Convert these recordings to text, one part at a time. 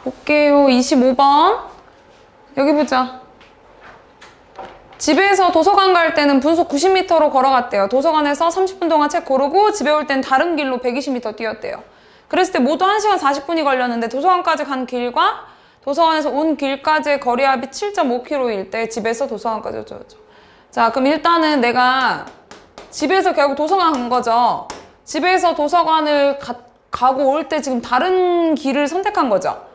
볼게요. 25번. 여기 보자. 집에서 도서관 갈 때는 분속 90m로 걸어갔대요. 도서관에서 30분 동안 책 고르고 집에 올 땐 다른 길로 120m 뛰었대요. 그랬을 때 모두 1시간 40분이 걸렸는데 도서관까지 간 길과 도서관에서 온 길까지의 거리 합이 7.5km일 때 집에서 도서관까지 어쩌고저쩌고. 자, 그럼 일단은 내가 집에서 결국 도서관 간 거죠. 집에서 도서관을 가고 올 때 지금 다른 길을 선택한 거죠.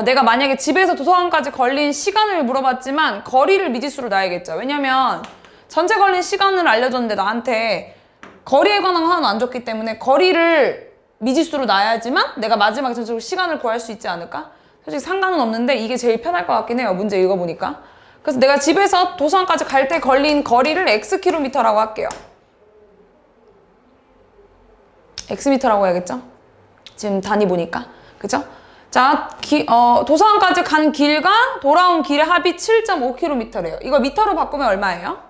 내가 만약에 집에서 도서관까지 걸린 시간을 물어봤지만 거리를 미지수로 놔야겠죠. 왜냐면 전체 걸린 시간을 알려줬는데 나한테 거리에 관한 거 하나도 안 줬기 때문에 거리를 미지수로 놔야지만 내가 마지막에 전체적으로 시간을 구할 수 있지 않을까? 솔직히 상관은 없는데 이게 제일 편할 것 같긴 해요. 문제 읽어보니까. 그래서 내가 집에서 도서관까지 갈 때 걸린 거리를 X킬로미터라고 할게요. X미터라고 해야겠죠? 지금 단위 보니까. 그죠? 자, 도서관까지 간 길과 돌아온 길의 합이 7.5km래요. 이거 미터로 바꾸면 얼마예요?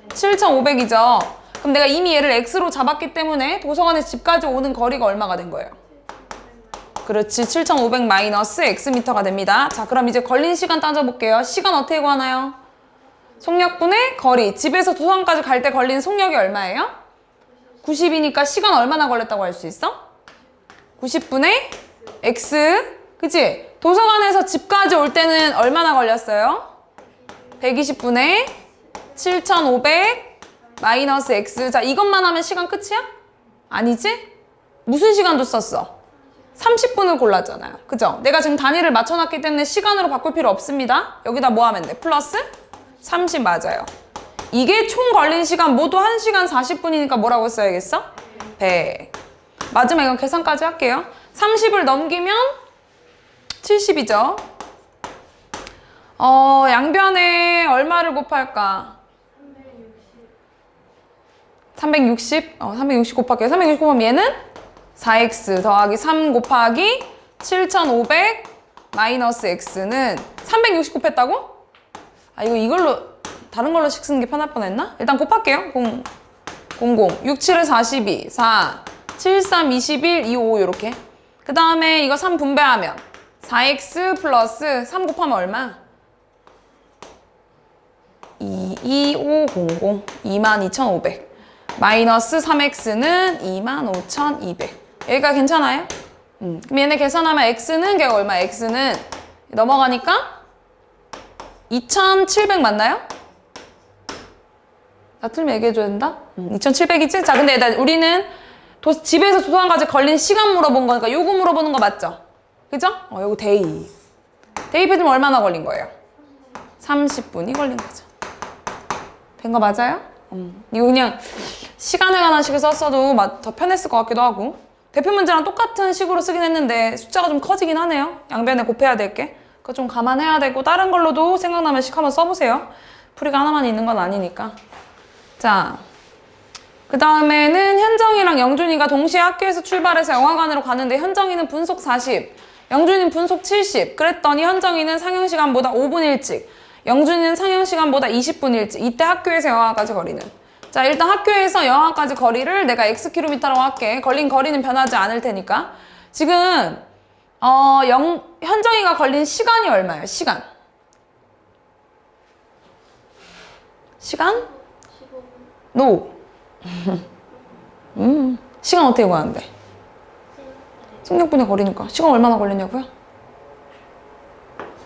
7,500이죠. 그럼 내가 이미 얘를 X로 잡았기 때문에 도서관에서 집까지 오는 거리가 얼마가 된 거예요? 그렇지. 7,500 마이너스 X미터가 됩니다. 자, 그럼 이제 걸린 시간 따져볼게요. 시간 어떻게 구하나요? 속력분의 거리. 집에서 도서관까지 갈 때 걸린 속력이 얼마예요? 90이니까 시간 얼마나 걸렸다고 할 수 있어? 90분의 X. 그치? 도서관에서 집까지 올 때는 얼마나 걸렸어요? 120분의 7,500 마이너스 X. 자, 이것만 하면 시간 끝이야? 아니지? 무슨 시간도 썼어? 30분을 골랐잖아요. 그죠? 내가 지금 단위를 맞춰놨기 때문에 시간으로 바꿀 필요 없습니다. 여기다 뭐 하면 돼? 플러스 30 맞아요. 이게 총 걸린 시간 모두 1시간 40분이니까 뭐라고 써야겠어? 100. 맞으면 이건 계산까지 할게요. 30을 넘기면 70이죠. 양변에 얼마를 곱할까? 360? 360 곱할게요. 360 곱하면 얘는 4x 더하기 3 곱하기 7,500 마이너스 x는 360 곱했다고? 이걸로 다른 걸로씩 쓰는 게 편할 뻔했나? 일단 곱할게요. 00, 67에 42, 4, 73, 21, 25 이렇게. 그 다음에 이거 3 분배하면 4x 플러스 3 곱하면 얼마? 22500, 22,500 마이너스 3x는 25,200. 여기가 괜찮아요? 그럼 얘네 계산하면 x는 결국 얼마? x는 넘어가니까 2,700 맞나요? 나 틀면 얘기해줘야 된다? 2,700이지? 자, 근데 일단 우리는 집에서 도서관까지 걸린 시간 물어본 거니까 요거 물어보는 거 맞죠? 그죠? 요거 데이. 대입해주면 얼마나 걸린 거예요? 30분이 걸린 거죠. 된 거 맞아요? 이거 그냥 시간에 관한 식을 썼어도 더 편했을 것 같기도 하고. 대표 문제랑 똑같은 식으로 쓰긴 했는데 숫자가 좀 커지긴 하네요. 양변에 곱해야 될 게. 그거 좀 감안해야 되고 다른 걸로도 생각나면 식 한번 써보세요. 풀이가 하나만 있는 건 아니니까. 자, 그 다음에는 현정이랑 영준이가 동시에 학교에서 출발해서 영화관으로 가는데 현정이는 분속 40, 영준이는 분속 70. 그랬더니 현정이는 상영시간보다 5분 일찍, 영준이는 상영시간보다 20분 일찍. 이때 학교에서 영화관까지 거리는. 자, 일단 학교에서 영화관까지 거리를 내가 X킬로미터라고 할게. 걸린 거리는 변하지 않을 테니까. 지금 현정이가 걸린 시간이 얼마예요? 시간. 시간? 15분. 노. 시간 어떻게 구하는데? 16분에 거리니까. 시간 얼마나 걸리냐고요?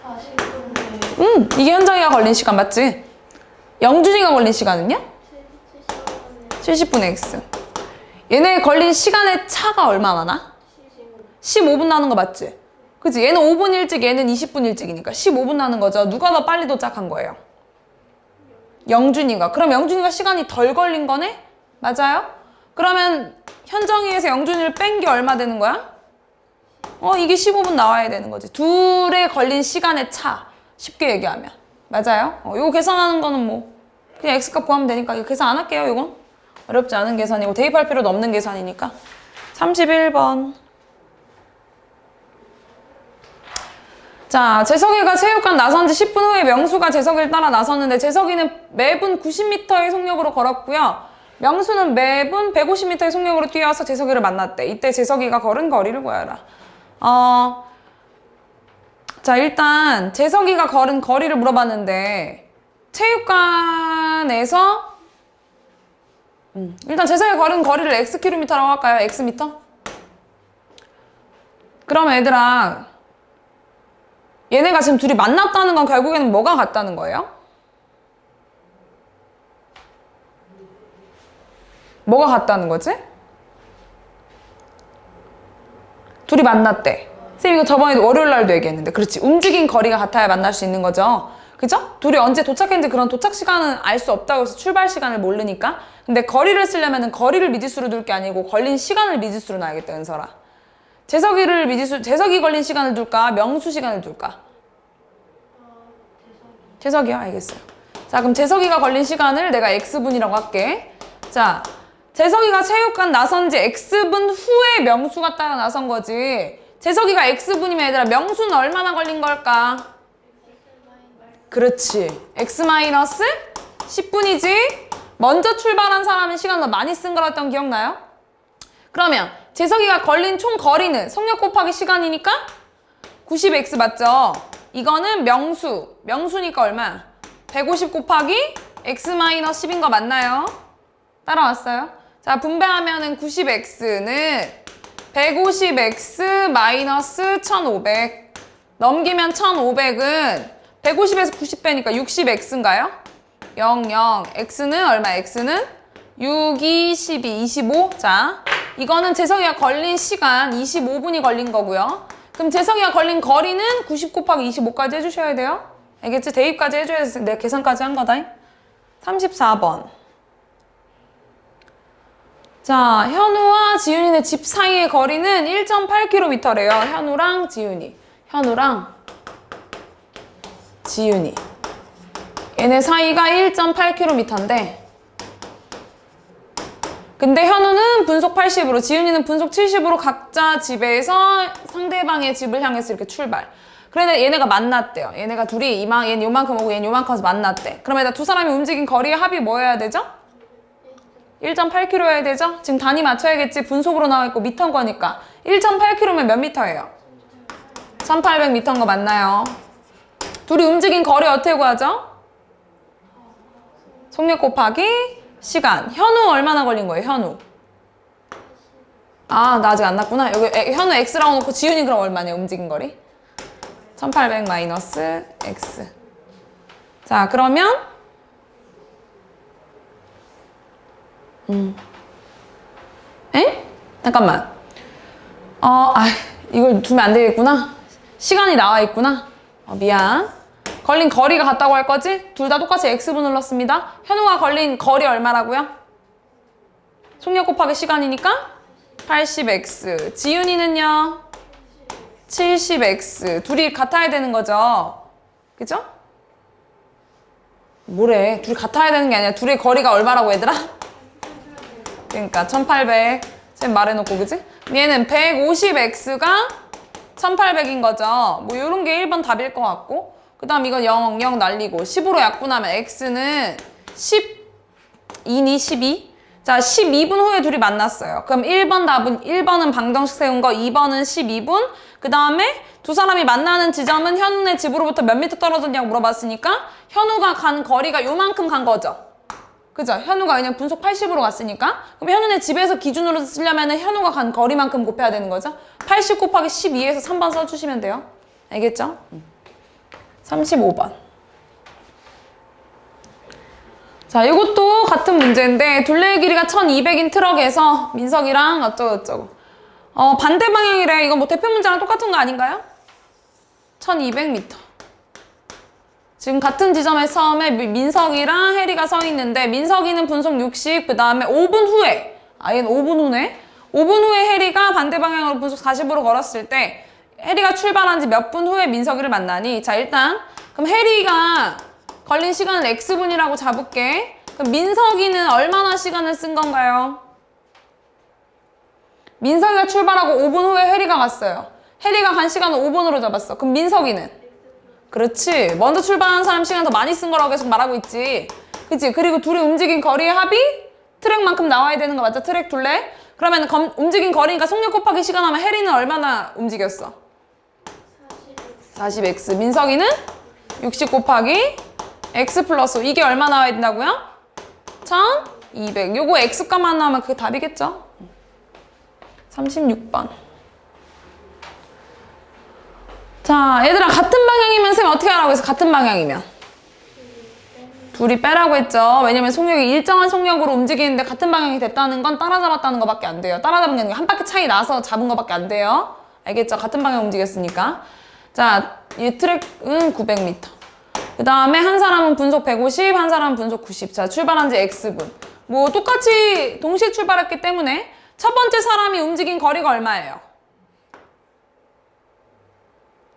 40분에. 이게 현정이가 걸린 시간 맞지? 영준이가 걸린 시간은요? 70분의 X. 얘네 걸린 시간의 차가 얼마 많아? 15분 나는 거 맞지? 그치? 얘는 5분 일찍, 얘는 20분 일찍이니까 15분 나는 거죠. 누가 더 빨리 도착한 거예요? 영준이가. 그럼 영준이가 시간이 덜 걸린 거네? 맞아요? 그러면 현정이에서 영준이를 뺀 게 얼마 되는 거야? 이게 15분 나와야 되는 거지. 둘에 걸린 시간의 차. 쉽게 얘기하면. 맞아요? 이거 계산하는 거는 뭐 그냥 X값 구하면 되니까 이거 계산 안 할게요. 이건 어렵지 않은 계산이고 대입할 필요도 없는 계산이니까. 31번. 자, 재석이가 체육관 나선 지 10분 후에 명수가 재석이를 따라 나섰는데 재석이는 매분 90m의 속력으로 걸었고요. 명수는 매분 150m의 속력으로 뛰어서 재석이를 만났대. 이때 재석이가 걸은 거리를 구하라. 자, 일단 재석이가 걸은 거리를 물어봤는데 체육관에서 일단 재석이가 걸은 거리를 xkm라고 할까요? x미터? 그러면 얘들아, 얘네가 지금 둘이 만났다는 건 결국에는 뭐가 같다는 거예요? 뭐가 같다는 거지? 둘이 만났대. 쌤 이거 저번에 월요일 날도 얘기했는데, 그렇지, 움직인 거리가 같아야 만날 수 있는 거죠. 그죠? 둘이 언제 도착했는지 그런 도착 시간은 알 수 없다고 해서 출발 시간을 모르니까. 근데 거리를 쓰려면 거리를 미지수로 둘 게 아니고 걸린 시간을 미지수로 놔야겠다, 은설아. 재석이 걸린 시간을 둘까? 명수 시간을 둘까? 재석이요? 알겠어요. 자, 그럼 재석이가 걸린 시간을 내가 x분이라고 할게. 자, 재석이가 체육관 나선 지 x분 후에 명수가 따라 나선 거지. 재석이가 x분이면 얘들아 명수는 얼마나 걸린 걸까? 그렇지. x-10분이지? 먼저 출발한 사람은 시간 더 많이 쓴 거라 했던 기억나요? 그러면 재석이가 걸린 총 거리는 속력 곱하기 시간이니까 90x 맞죠? 이거는 명수니까 얼마? 150 곱하기 x-10인 거 맞나요? 따라왔어요? 자, 분배하면은 90x는 150x 마이너스 1500 넘기면 1500은 150에서 90 빼니까 60x인가요? 00 x는 얼마? x는 6, 2, 12, 25. 자, 이거는 재석이가 걸린 시간 25분이 걸린 거고요. 그럼 재석이가 걸린 거리는 90 곱하기 25까지 해주셔야 돼요. 알겠지? 대입까지 해줘야 돼. 내가 계산까지 한 거다. 34번. 자, 현우와 지윤이네 집 사이의 거리는 1.8km래요. 현우랑 지윤이. 얘네 사이가 1.8km인데 근데 현우는 분속 80으로 지윤이는 분속 70으로 각자 집에서 상대방의 집을 향해서 이렇게 출발. 그런데 얘네가 만났대요. 얘네가 둘이 얘는 요만큼 오고 얘는 요만큼 와서 만났대. 그러면 두 사람이 움직인 거리의 합이 뭐여야 되죠? 1.8km여야 되죠? 지금 단위 맞춰야겠지. 분속으로 나와 있고 미터인 거니까. 1.8km면 몇 미터예요? 1800미터인 거 맞나요? 둘이 움직인 거리 어떻게 구하죠? 속력 곱하기 시간. 현우 얼마나 걸린 거예요? 현우. 아, 나 아직 안 났구나. 여기 현우 x라고 놓고 지윤이 그럼 얼마냐? 움직인 거리? 1800 마이너스 x. 자, 그러면 에? 잠깐만. 이걸 두면 안 되겠구나. 시간이 나와 있구나. 미안. 걸린 거리가 같다고 할 거지? 둘 다 똑같이 x분 눌렀습니다. 현우가 걸린 거리 얼마라고요? 속력 곱하기 시간이니까 80x. 지윤이는요? 70x. 둘이 같아야 되는 거죠? 그죠? 뭐래? 둘이 같아야 되는 게 아니라 둘의 거리가 얼마라고 얘들아? 그러니까 1800. 쌤 말해놓고 그지? 얘는 150x가 1800인 거죠. 뭐 요런 게 1번 답일 것 같고 그 다음 이건 0, 0 날리고 10으로 약분하면 x는 12니 12? 자, 12분 후에 둘이 만났어요. 그럼 1번 답은 1번은 방정식 세운 거, 2번은 12분. 그 다음에 두 사람이 만나는 지점은 현우네 집으로부터 몇 미터 떨어졌냐고 물어봤으니까 현우가 간 거리가 요만큼 간 거죠. 그죠? 현우가 그냥 분속 80으로 갔으니까. 그럼 현우네 집에서 기준으로 쓰려면 현우가 간 거리만큼 곱해야 되는 거죠. 80 곱하기 12에서 3번 써주시면 돼요. 알겠죠? 35번. 자, 이것도 같은 문제인데 둘레의 길이가 1200인 트럭에서 민석이랑 어쩌고저쩌고 반대 방향이래. 이거 뭐 대표 문제랑 똑같은 거 아닌가요? 1200m. 지금 같은 지점에 처음에 민석이랑 혜리가 서 있는데 민석이는 분속 60, 그 다음에 5분 후에 얘는 5분 후네? 5분 후에 혜리가 반대 방향으로 분속 40으로 걸었을 때 혜리가 출발한 지 몇 분 후에 민석이를 만나니? 자, 일단 그럼 혜리가 걸린 시간을 x분이라고 잡을게. 그럼 민석이는 얼마나 시간을 쓴 건가요? 민석이가 출발하고 5분 후에 혜리가 갔어요. 혜리가 간 시간은 5분으로 잡았어. 그럼 민석이는? 그렇지. 먼저 출발한 사람 시간 더 많이 쓴 거라고 계속 말하고 있지. 그치? 그리고 둘이 움직인 거리의 합이 트랙만큼 나와야 되는 거 맞죠? 트랙 둘레? 그러면 움직인 거리니까 속력 곱하기 시간 하면 혜리는 얼마나 움직였어? 40x. 민석이는 60 곱하기 x 플러스 이게 얼마 나와야 된다고요? 1200. 요거 x값만 나오면 그게 답이겠죠? 36번. 자, 얘들아 같은 방향이면 쌤 어떻게 하라고 해서 같은 방향이면? 둘이 빼라고 했죠. 왜냐면 속력이 일정한 속력으로 움직이는데 같은 방향이 됐다는 건 따라잡았다는 거밖에 안 돼요. 따라잡은 게 아니라 한 바퀴 차이 나서 잡은 거밖에 안 돼요. 알겠죠? 같은 방향 움직였으니까. 자, 이 트랙은 900m. 그 다음에 한 사람은 분속 150, 한 사람은 분속 90. 자, 출발한 지 x분. 뭐 똑같이 동시에 출발했기 때문에 첫 번째 사람이 움직인 거리가 얼마예요?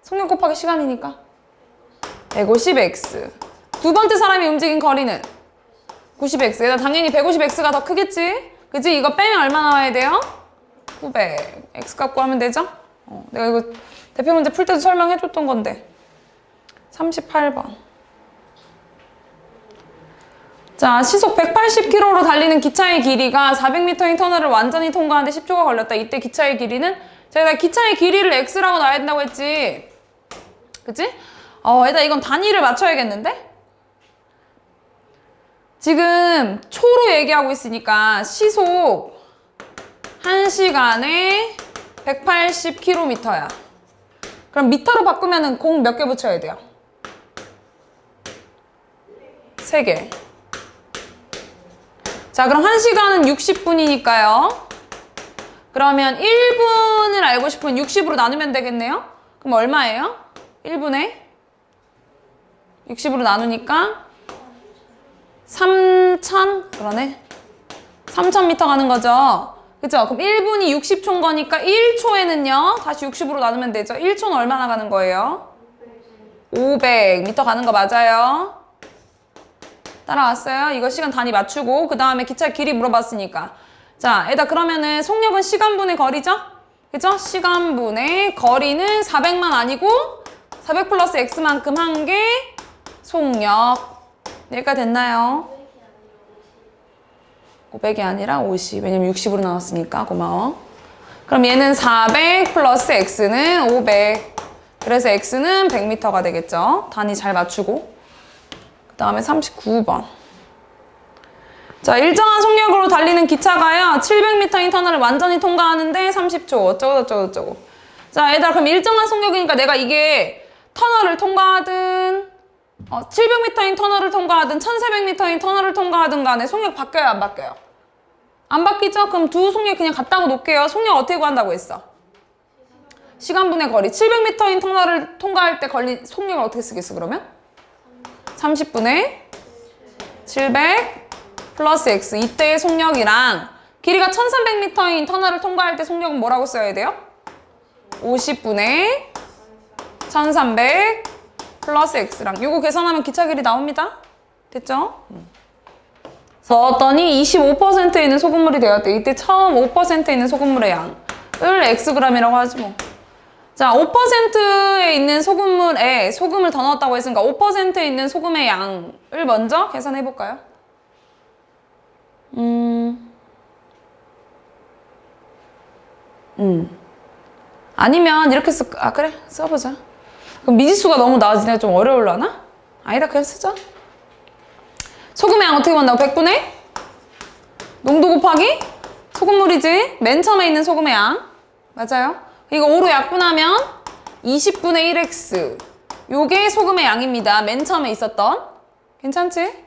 속력 곱하기 시간이니까 150x. 두 번째 사람이 움직인 거리는 90x. 당연히 150x가 더 크겠지? 그치? 이거 빼면 얼마 나와야 돼요? 900. x 값 구하면 되죠? 내가 이거 대표 문제 풀 때도 설명해줬던 건데. 38번. 자, 시속 180km로 달리는 기차의 길이가 400m인 터널을 완전히 통과하는데 10초가 걸렸다. 이때 기차의 길이는? 제가 기차의 길이를 x라고 놔야 된다고 했지. 그치? 일단 이건 단위를 맞춰야겠는데? 지금 초로 얘기하고 있으니까 시속 1시간에 180km야. 그럼 미터로 바꾸면은 공 몇 개 붙여야 돼요? 3개. 자, 그럼 1시간은 60분이니까요. 그러면 1분을 알고 싶으면 60으로 나누면 되겠네요? 그럼 얼마예요? 1분에 60으로 나누니까 3,000? 그러네. 3,000m 가는 거죠. 그죠? 그럼 1분이 60초인 거니까 1초에는요. 다시 60으로 나누면 되죠. 1초는 얼마나 가는 거예요? 500m 가는 거 맞아요. 따라왔어요? 이거 시간 단위 맞추고 그 다음에 기차 길이 물어봤으니까. 자, 얘들아 그러면은 속력은 시간분의 거리죠? 그죠? 시간분의 거리는 400만 아니고 400 플러스 x만큼 한 게 속력. 여기까지 됐나요? 500이 아니라 50. 왜냐면 60으로 나왔으니까. 고마워. 그럼 얘는 400 플러스 x는 500. 그래서 x는 100m가 되겠죠. 단위 잘 맞추고. 그 다음에 39번. 자, 일정한 속력으로 달리는 기차가요. 700m인 터널을 완전히 통과하는데 30초. 어쩌고. 자, 얘들아 그럼 일정한 속력이니까 내가 이게 터널을 통과하든 700m인 터널을 통과하든 1400m인 터널을 통과하든 간에 속력 바뀌어요, 안 바뀌어요? 안 바뀌죠? 그럼 두 속력 그냥 같다고 놓을게요. 속력 어떻게 구한다고 했어? 시간분의 거리. 700m인 터널을 통과할 때 걸린 속력을 어떻게 쓰겠어, 그러면? 30분의 700 플러스 x. 이때의 속력이랑 길이가 1300m인 터널을 통과할 때 속력은 뭐라고 써야 돼요? 50분의 1300 플러스 x랑 요거 계산하면 기차 길이 나옵니다. 됐죠? 넣었더니 25%에 있는 소금물이 되었대. 이때 처음 5%에 있는 소금물의 양을 xg이라고 하지 뭐. 자, 5%에 있는 소금물에 소금을 더 넣었다고 했으니까 5%에 있는 소금의 양을 먼저 계산해 볼까요? 아니면 이렇게 그래 써보자. 그럼 미지수가 너무 낮으니까 좀 어려울라나? 아니다, 그냥 쓰자. 소금의 양 어떻게 본다고? 100분의 농도 곱하기 소금물이지. 맨 처음에 있는 소금의 양 맞아요. 이거 5로 약분하면 20분의 1x. 요게 소금의 양입니다. 맨 처음에 있었던. 괜찮지?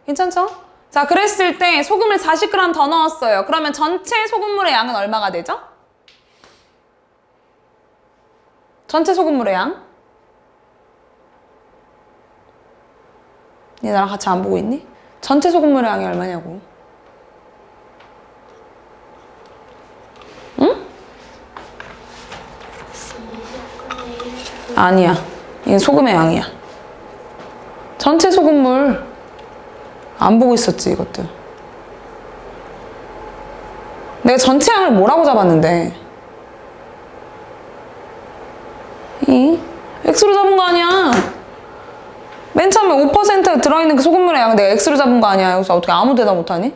괜찮죠? 자, 그랬을 때 소금을 40g 더 넣었어요. 그러면 전체 소금물의 양은 얼마가 되죠? 전체 소금물의 양? 얘 나랑 같이 안 보고 있니? 전체 소금물의 양이 얼마냐고. 응? 아니야. 이게 소금의 양이야. 전체 소금물. 안 보고 있었지, 이것들. 내가 전체 양을 뭐라고 잡았는데. X로 잡은 거 아니야. 맨 처음에 5% 들어있는 그 소금물의 양 내가 X로 잡은 거 아니야. 여기서 어떻게 아무 데나 못하니?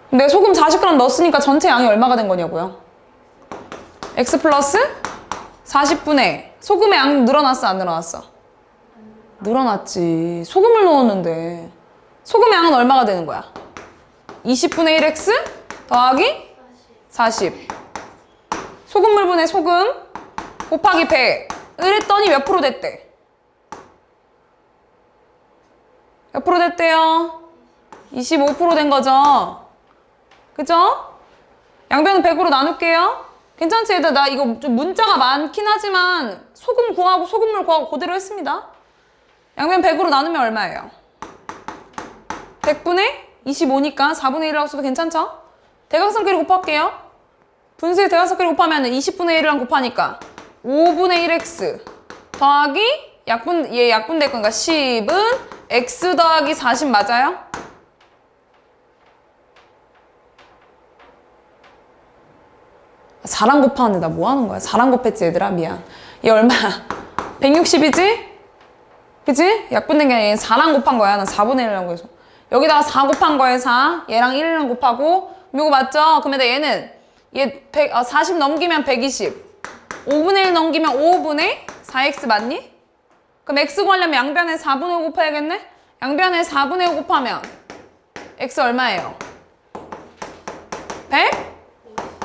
내가 소금 40g 넣었으니까 전체 양이 얼마가 된 거냐고요. X 플러스 40분의 소금의 양 늘어났어 안 늘어났어? 늘어났지. 소금을 넣었는데 소금의 양은 얼마가 되는 거야? 20분의 1x 더하기 40. 소금물분의 소금 곱하기 100을 했더니 몇 프로 됐대? 몇 프로 됐대요? 25% 된 거죠? 그죠? 양변은 100으로 나눌게요. 괜찮지 얘들? 나 이거 좀 문자가 많긴 하지만 소금 구하고 소금물 구하고 그대로 했습니다. 양변 100으로 나누면 얼마예요? 100분의 25니까 4분의 1이라고 써도 괜찮죠? 대각선끼리 곱할게요. 분수의 대각선끼리 곱하면 20분의 1이랑 곱하니까 5분의 1x 더하기 얘 약분될 거니까 10은 x 더하기 40 맞아요? 사랑 곱하는데 나 뭐 하는 거야? 사랑 곱했지 얘들아 미안. 얘 얼마야? 160이지? 그치? 약분된 게 아니라 얘는 4랑 곱한 거야. 난 4분의 1이라고 해서. 여기다가 4 곱한 거에 4. 얘랑 1이랑 곱하고. 이거 맞죠? 그러면 얘는 40 넘기면 120. 5분의 1 넘기면 5분의 4x 맞니? 그럼 x 구하려면 양변에 4분의 5 곱해야겠네? 양변에 4분의 5 곱하면 x 얼마예요?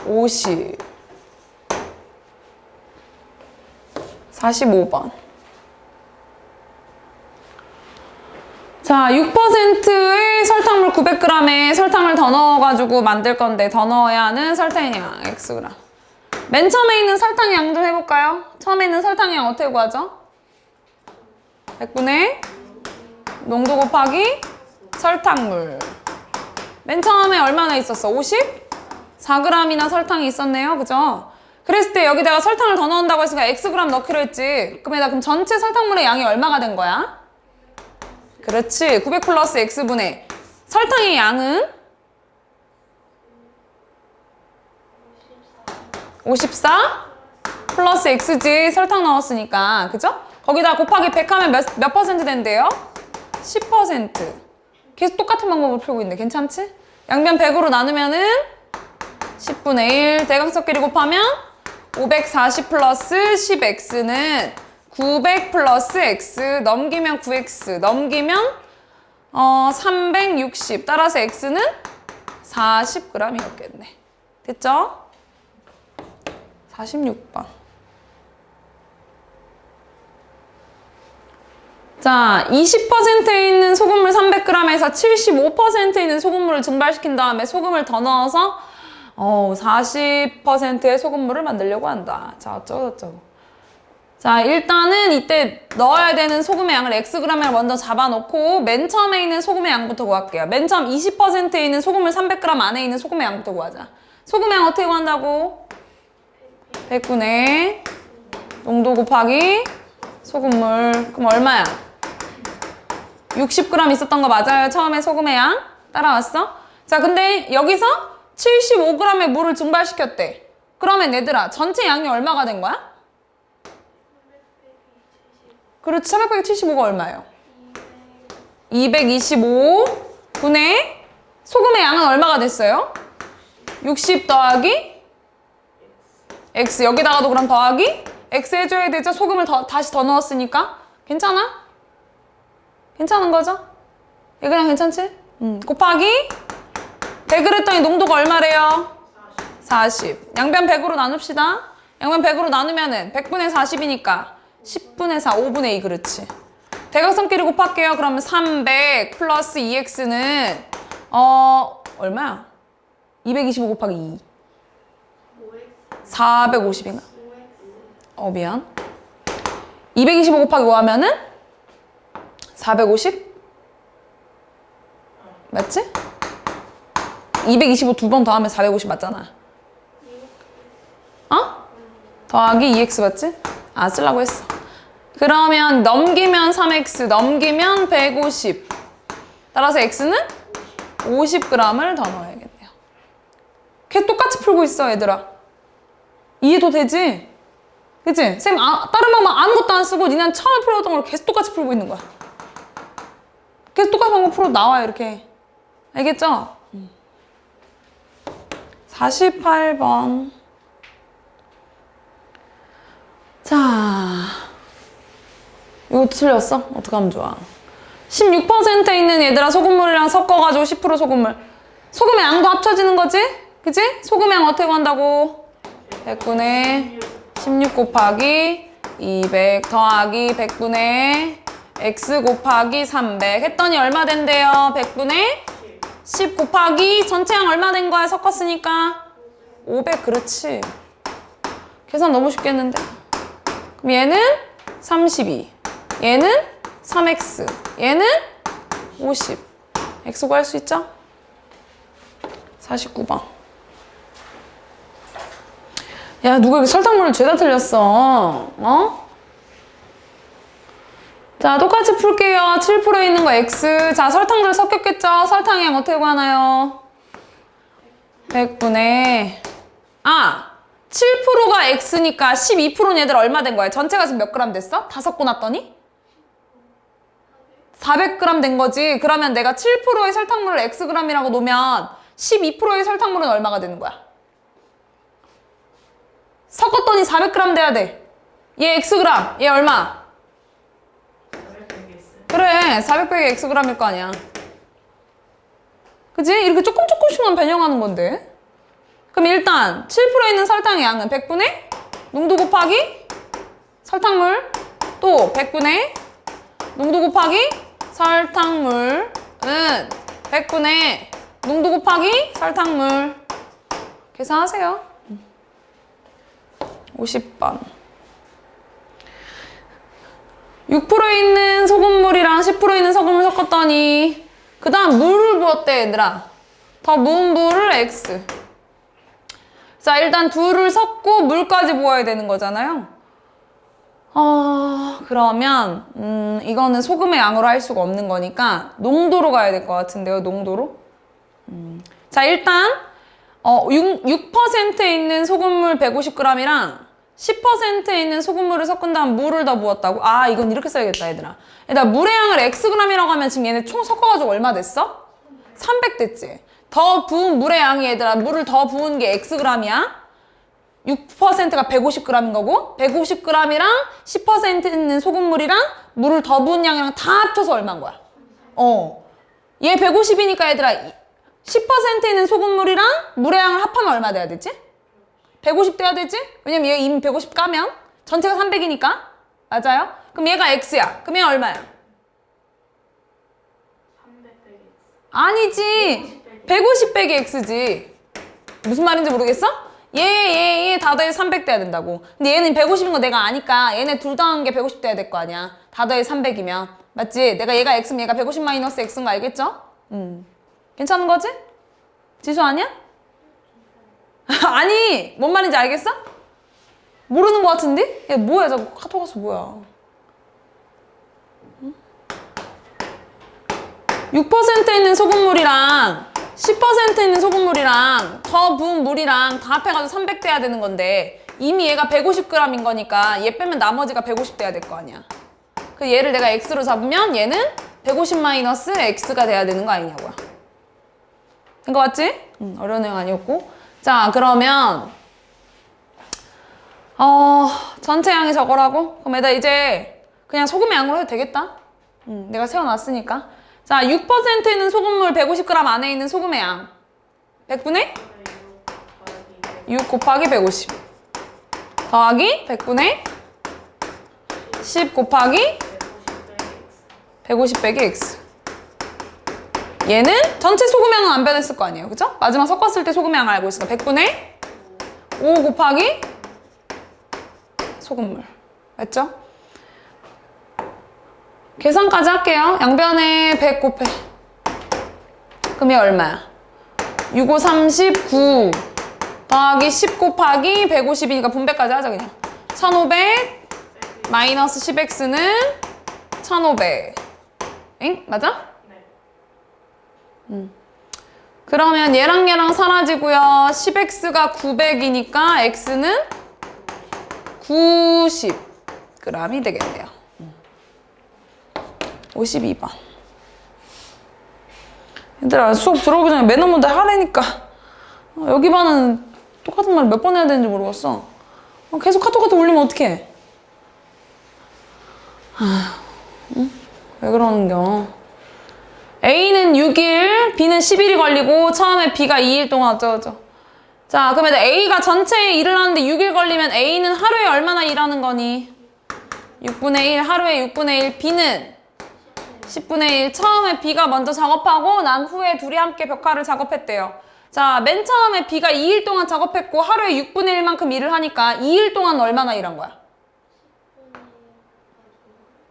150. 45번. 자, 6%의 설탕물 900g에 설탕을 더 넣어가지고 만들 건데 더 넣어야 하는 설탕의 양 Xg. 맨 처음에 있는 설탕의 양 좀 해볼까요? 처음에 있는 설탕의 양 어떻게 구하죠? 100분의 농도 곱하기 설탕물. 맨 처음에 얼마나 있었어? 54g이나 설탕이 있었네요. 그죠? 그랬을 때 여기다가 설탕을 더 넣는다고 했으니까 Xg 넣기로 했지. 그럼 전체 설탕물의 양이 얼마가 된 거야? 그렇지. 900 플러스 X분의 설탕의 양은 54 플러스 X지. 설탕 넣었으니까. 그죠? 거기다 곱하기 100 하면 몇 퍼센트 된대요? 10%. 계속 똑같은 방법으로 풀고 있는데 괜찮지? 양변 100으로 나누면은 10분의 1 대각선끼리 곱하면 540 플러스 10x는 900 플러스 x 넘기면 9x 넘기면 360 따라서 x는 40g이었겠네. 됐죠? 46번. 자, 20%에 있는 소금물 300g에서 75%에 있는 소금물을 증발시킨 다음에 소금을 더 넣어서 40%의 소금물을 만들려고 한다. 자, 어쩌고저쩌고. 자, 일단은 이때 넣어야 되는 소금의 양을 xg을 먼저 잡아놓고 맨 처음에 있는 소금의 양부터 구할게요. 맨 처음 20%에 있는 소금물 300g 안에 있는 소금의 양부터 구하자. 소금의 양 어떻게 구한다고? 100분의 농도 곱하기 소금물. 그럼 얼마야? 60g 있었던 거 맞아요? 처음에 소금의 양? 따라왔어? 자, 근데 여기서 75g의 물을 증발시켰대. 그러면 얘들아, 전체 양이 얼마가 된 거야? 그렇지, 300 빼기 75가 얼마예요? 225분의 소금의 양은 얼마가 됐어요? 60 더하기 x. 여기다가도 그럼 더하기 x 해줘야 되죠? 소금을 다시 더 넣었으니까. 괜찮아? 괜찮은 거죠? 얘 그냥 괜찮지? 곱하기 100을 했더니 농도가 얼마래요? 40. 양변 100으로 나눕시다. 양변 100으로 나누면은 100분의 40이니까 10분의 4, 5분의 2. 그렇지. 대각선끼리 곱할게요. 그러면 300 플러스 2x는 얼마야? 225 곱하기 2. 450인가? 미안. 225 곱하기 5 하면은 450? 맞지? 225 두 번 더하면 450 맞잖아. 더하기 2x 맞지? 쓰려고 했어. 그러면 넘기면 3x, 넘기면 150. 따라서 x는 50g을 더 넣어야겠네요. 걔 똑같이 풀고 있어, 얘들아. 이해도 되지? 그치? 쌤, 다른 방법 아무것도 안 쓰고 니는 처음에 풀었던 걸 계속 똑같이 풀고 있는 거야. 계속 똑같은 방법 풀어도 나와요, 이렇게. 알겠죠? 48번. 자, 이것도 틀렸어? 어떡하면 좋아. 16%에 있는 얘들아 소금물이랑 섞어가지고 10% 소금물. 소금의 양도 합쳐지는 거지? 그치? 소금의 양 어떻게 구한다고? 100분의 16 곱하기 200 더하기 100분의 x 곱하기 300 했더니 얼마 된대요? 100분의 10 곱하기 전체 양 얼마 된 거야? 섞었으니까 500. 그렇지. 계산 너무 쉽게 했는데. 그럼 얘는 32, 얘는 3x, 얘는 50. x 구할 수 있죠? 49번. 야, 누가 이렇게 설탕물을 죄다 틀렸어? 어? 자, 똑같이 풀게요. 7%에 있는 거 x. 자, 설탕들 섞였겠죠? 설탕의 양 어떻게 구하나요? 100분의 7%가 x니까 12%는 얘들 얼마 된 거야? 전체가 지금 몇 그램 됐어? 다 섞고 났더니? 400g 된 거지. 그러면 내가 7%의 설탕물을 xg이라고 놓으면 12%의 설탕물은 얼마가 되는 거야? 섞었더니 400g 돼야 돼. 얘 xg, 얘 얼마? 그래, 400 빼기 xg일 거 아니야. 그치? 이렇게 조금씩만 변형하는 건데. 그럼 일단 7%에 있는 설탕의 양은 100분의 농도 곱하기 설탕물, 또 100분의 농도 곱하기 설탕물은 100분의 농도 곱하기 설탕물. 계산하세요. 50번. 6%에 있는 소금물이랑 10%에 있는 소금을 섞었더니 그 다음 물을 부었대 얘들아. 더 부은 물을 x. 자, 일단 둘을 섞고 물까지 부어야 되는 거잖아요. 그러면 이거는 소금의 양으로 할 수가 없는 거니까 농도로 가야 될 것 같은데요. 농도로. 자, 일단 6%에 있는 소금물 150g이랑 10%에 있는 소금물을 섞은 다음 물을 더 부었다고? 이건 이렇게 써야겠다, 얘들아. 얘들아, 물의 양을 xg이라고 하면 지금 얘네 총 섞어가지고 얼마 됐어? 300 됐지? 더 부은 물의 양이 얘들아, 물을 더 부은 게 xg이야. 6%가 150g인 거고, 150g이랑 10% 있는 소금물이랑 물을 더 부은 양이랑 다 합쳐서 얼마인 거야? 얘 150이니까 얘들아, 10% 있는 소금물이랑 물의 양을 합하면 얼마 돼야 되지? 150 돼야 되지? 왜냐면 얘 이미 150 까면 전체가 300이니까. 맞아요? 그럼 얘가 x야. 그럼 얘 얼마야? 300 빼기 x. 아니지. 150 빼기 x지. 무슨 말인지 모르겠어? 얘 다 더해 300 돼야 된다고. 근데 얘는 150인 거 내가 아니까 얘네 둘 더한 게 150 돼야 될 거 아니야. 다 더해 300이면. 맞지? 내가 얘가 x면 얘가 150 마이너스 x인 거 알겠죠? 괜찮은 거지? 지수 아니야? 아니, 뭔 말인지 알겠어? 모르는 거 같은데? 얘 뭐야, 자꾸 카톡 와서 뭐야. 6%에 있는 소금물이랑 10%에 있는 소금물이랑 더 부은 물이랑 다 합해가지고 300 돼야 되는 건데 이미 얘가 150g인 거니까 얘 빼면 나머지가 150 돼야 될 거 아니야. 그 얘를 내가 x로 잡으면 얘는 150 마이너스 x가 돼야 되는 거 아니냐고요. 된 거 맞지? 어려운 내용 아니었고. 자, 그러면 전체 양이 저거라고? 그럼 얘들아 이제 그냥 소금의 양으로 해도 되겠다. 내가 세워놨으니까. 자, 6%에 있는 소금물 150g 안에 있는 소금의 양 100분의 6 곱하기 150 더하기 100분의 10 곱하기 150 빼기 x. 얘는 전체 소금량은 안 변했을 거 아니에요. 그죠? 마지막 섞었을 때 소금량 알고 있으니까 100분의 5 곱하기 소금물. 맞죠? 계산까지 할게요. 양변에 100 곱해. 그럼 얘 얼마야? 6, 5, 39 더하기 10 곱하기 150이니까 분배까지 하자 그냥. 1500 마이너스 10x는 1500. 엥? 맞아? 그러면 얘랑 얘랑 사라지고요. 10x가 900이니까 x는 90g이 되겠네요. 52번. 얘들아 수업 들어오기 전에 매너 문제 하라니까. 여기 반은 똑같은 말 몇 번 해야 되는지 모르겠어. 계속 카톡 올리면 어떡해. 왜 그러는겨? A는 6일, B는 10일이 걸리고 처음에 B가 2일 동안 어쩌고저쩌고. 자, 그러면 A가 전체에 일을 하는데 6일 걸리면 A는 하루에 얼마나 일하는 거니? 6분의 1, 하루에 6분의 1. B는 10분의 1. 처음에 B가 먼저 작업하고 난 후에 둘이 함께 벽화를 작업했대요. 자, 맨 처음에 B가 2일 동안 작업했고 하루에 6분의 1만큼 일을 하니까 2일 동안 얼마나 일한 거야?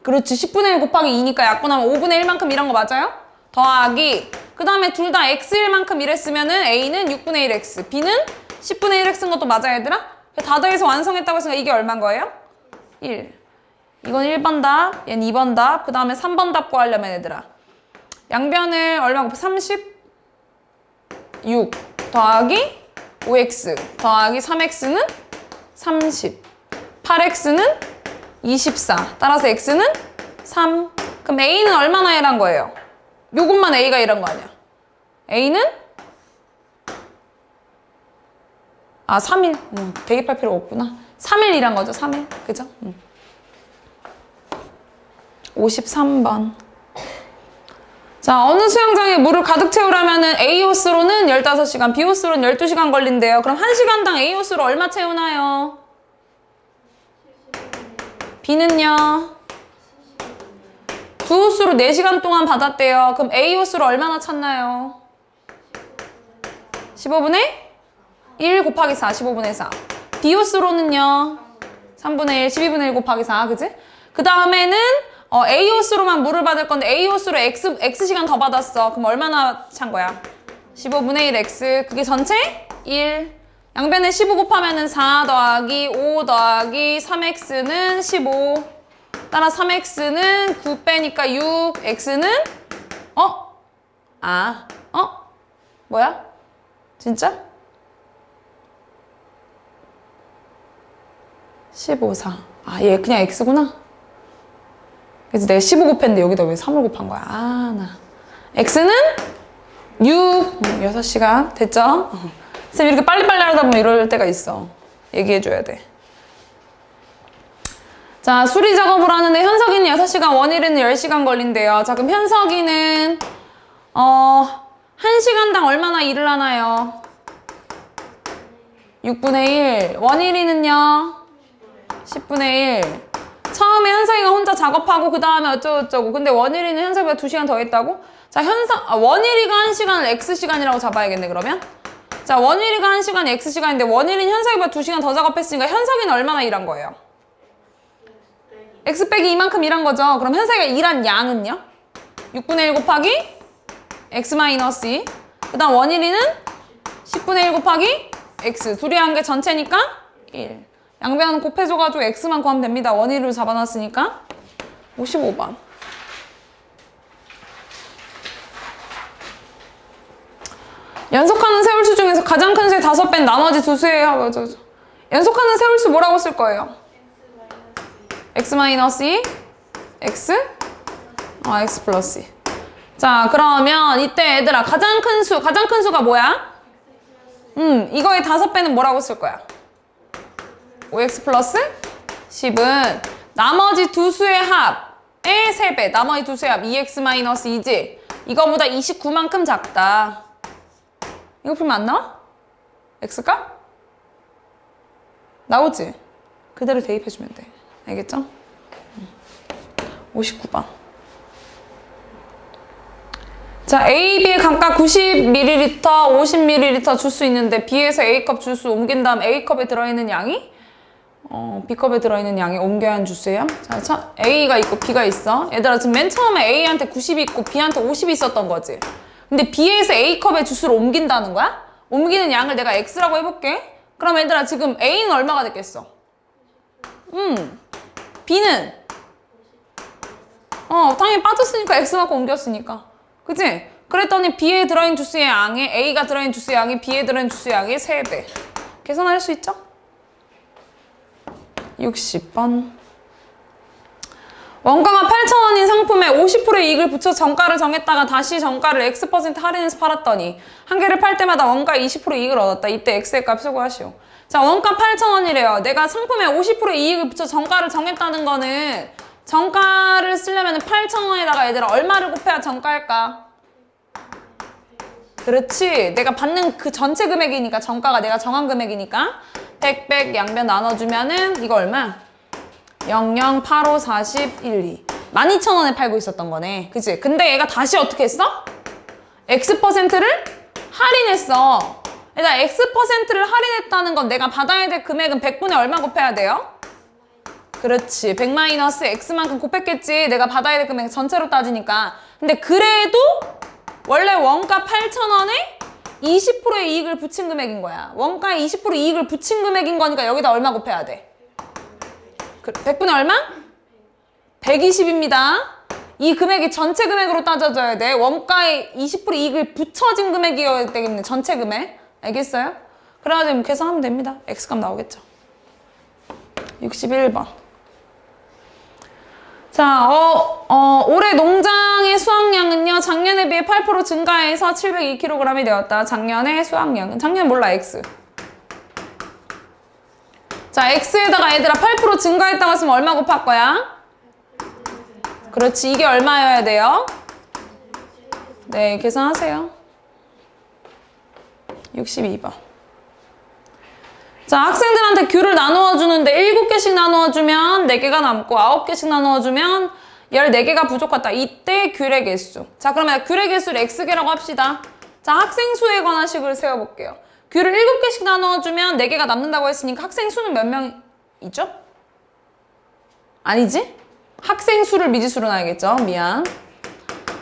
그렇지. 10분의 1 곱하기 2니까 약분하면 5분의 1만큼 일한 거 맞아요? 더하기. 그 다음에 둘 다 X일만큼 일했으면은 A는 6분의 1X, B는 10분의 1X인 것도 맞아, 얘들아? 다 더해서 완성했다고 했으니까 이게 얼마인 거예요? 1. 이건 1번 답, 얘는 2번 답, 그 다음에 3번 답 구하려면 얘들아. 양변을 얼마 곱해? 36 더하기 5X 더하기 3X는 30, 8X는 24. 따라서 X는 3. 그럼 A는 얼마나 일한 거예요? 요것만 A가 일한 거 아니야? A는? 3일. 대입할 필요가 없구나. 3일 일한 거죠, 3일. 그죠? 53번. 자, 어느 수영장에 물을 가득 채우려면은 A호스로는 15시간, B호스로는 12시간 걸린대요. 그럼 1시간당 A호스로 얼마 채우나요? B는요? 2호스로 4시간 동안 받았대요. 그럼 A호스로 얼마나 찼나요? 15분의 1 곱하기 4, 15분의 4. B호스로는요? 3분의 1, 12분의 1 곱하기 4, 그지? 그 다음에는 A호스로만 물을 받을 건데 A호스로 X시간 더 받았어. 그럼 얼마나 찬 거야? 15분의 1 X. 그게 전체? 1. 양변에 15 곱하면은 4 더하기 5 더하기 3X는 15. 따라 3X는 9 빼니까 6. X는? 뭐야? 진짜? 15, 4. 얘 그냥 X구나. 그래서 내가 15 곱했는데 여기다 왜 3을 곱한 거야? 나. X는 6. 6시간. 됐죠? 쌤 이렇게 빨리빨리 하다 보면 이럴 때가 있어. 얘기해줘야 돼. 자, 수리 작업을 하는데 현석이는 6시간, 원일이는 10시간 걸린대요. 자, 그럼 현석이는 1시간당 얼마나 일을 하나요? 6분의 1. 원일이는요? 10분의 1. 처음에 현석이가 혼자 작업하고 그 다음에 어쩌고저쩌고. 근데 원일이는 현석이가 2시간 더 했다고? 자, 원일이가 1시간을 X시간이라고 잡아야겠네, 그러면? 자, 원일이가 1시간이 X시간인데 원일이는 현석이보다 2시간 더 작업했으니까 현석이는 얼마나 일한 거예요? X 빼기 이만큼 일한 거죠. 그럼 현석이가 일한 양은요? 6분의 1 곱하기 X 마이너스 2. 그 다음 원일이는 10분의 1 곱하기 X. 둘이 한 게 전체니까 1. 양변 곱해줘가지고 X만 구하면 됩니다. 원일을 잡아놨으니까. 55번. 연속하는 세울수 중에서 가장 큰 수의 5배는 나머지 두 수의 연속하는 세울수 뭐라고 쓸 거예요? X-2, X? X 플러스 2. 자, 그러면 이때 얘들아 가장 큰 수가 뭐야? 이거의 5배는 뭐라고 쓸 거야? 5X 플러스 10은 나머지 두 수의 합의 3배. 나머지 두 수의 합 2X-2지. 이거보다 29만큼 작다. 이거 풀면 안 나와? X값? 나오지? 그대로 대입해주면 돼. 알겠죠? 59번. 자, A, B에 각각 90ml, 50ml 줄 수 있는데 B에서 A컵 주스 옮긴 다음 A컵에 들어있는 양이 B컵에 들어있는 양이 옮겨야 하는 주스예요. 자, A가 있고 B가 있어. 얘들아 지금 맨 처음에 A한테 90이 있고 B한테 50이 있었던 거지. 근데 B에서 A컵에 주스를 옮긴다는 거야? 옮기는 양을 내가 X라고 해볼게. 그럼 얘들아 지금 A는 얼마가 됐겠어? B는? 당연히 빠졌으니까 X만큼 옮겼으니까. 그치? 그랬더니 B에 들어있는 주스의 양이 A가 들어있는 주스의 양이 B에 들어있는 주스의 양의 3배. 계산할 수 있죠? 60번. 원가가 8,000원인 상품에 50%의 이익을 붙여 정가를 정했다가 다시 정가를 X% 할인해서 팔았더니 한 개를 팔 때마다 원가 20% 이익을 얻었다. 이때 X의 값을 구하시오. 자, 원가 8,000원이래요. 내가 상품에 50% 이익을 붙여 정가를 정했다는 거는 정가를 쓰려면 8,000원에다가 얘들아 얼마를 곱해야 정가일까? 그렇지. 내가 받는 그 전체 금액이니까 정가가 내가 정한 금액이니까 100 양변 나눠주면은 이거 얼마? 00, 85, 40, 12 12,000원에 팔고 있었던 거네. 그치? 근데 얘가 다시 어떻게 했어? X%를 할인했어. 일단 X%를 할인했다는 건 내가 받아야 될 금액은 100분의 얼마 곱해야 돼요? 그렇지. 100 마이너스 X만큼 곱했겠지. 내가 받아야 될 금액 전체로 따지니까. 근데 그래도 원래 원가 8,000원에 20%의 이익을 붙인 금액인 거야. 원가에 20% 이익을 붙인 금액인 거니까 여기다 얼마 곱해야 돼? 100분의 얼마? 120입니다. 이 금액이 전체 금액으로 따져줘야 돼. 원가에 20% 이익을 붙여진 금액이어야 되겠네. 전체 금액. 알겠어요? 그래가지고 계산하면 됩니다. X값 나오겠죠. 61번. 자, 올해 농장의 수확량은요, 작년에 비해 8% 증가해서 702kg이 되었다. 작년의 수확량은, 작년 몰라, X. 자, X에다가 얘들아 8% 증가했다고 했으면 얼마 곱할 거야? 그렇지, 이게 얼마여야 돼요? 네, 계산하세요. 62번. 자, 학생들한테 귤을 나누어 주는데 7개씩 나누어 주면 4개가 남고 9개씩 나누어 주면 14개가 부족하다. 이때 귤의 개수. 자, 그러면 귤의 개수를 X개라고 합시다. 자, 학생 수에 관한 식을 세워볼게요. 귤을 7개씩 나누어 주면 4개가 남는다고 했으니까 학생 수는 몇 명이죠? 아니지? 학생 수를 미지수로 놔야겠죠? 미안.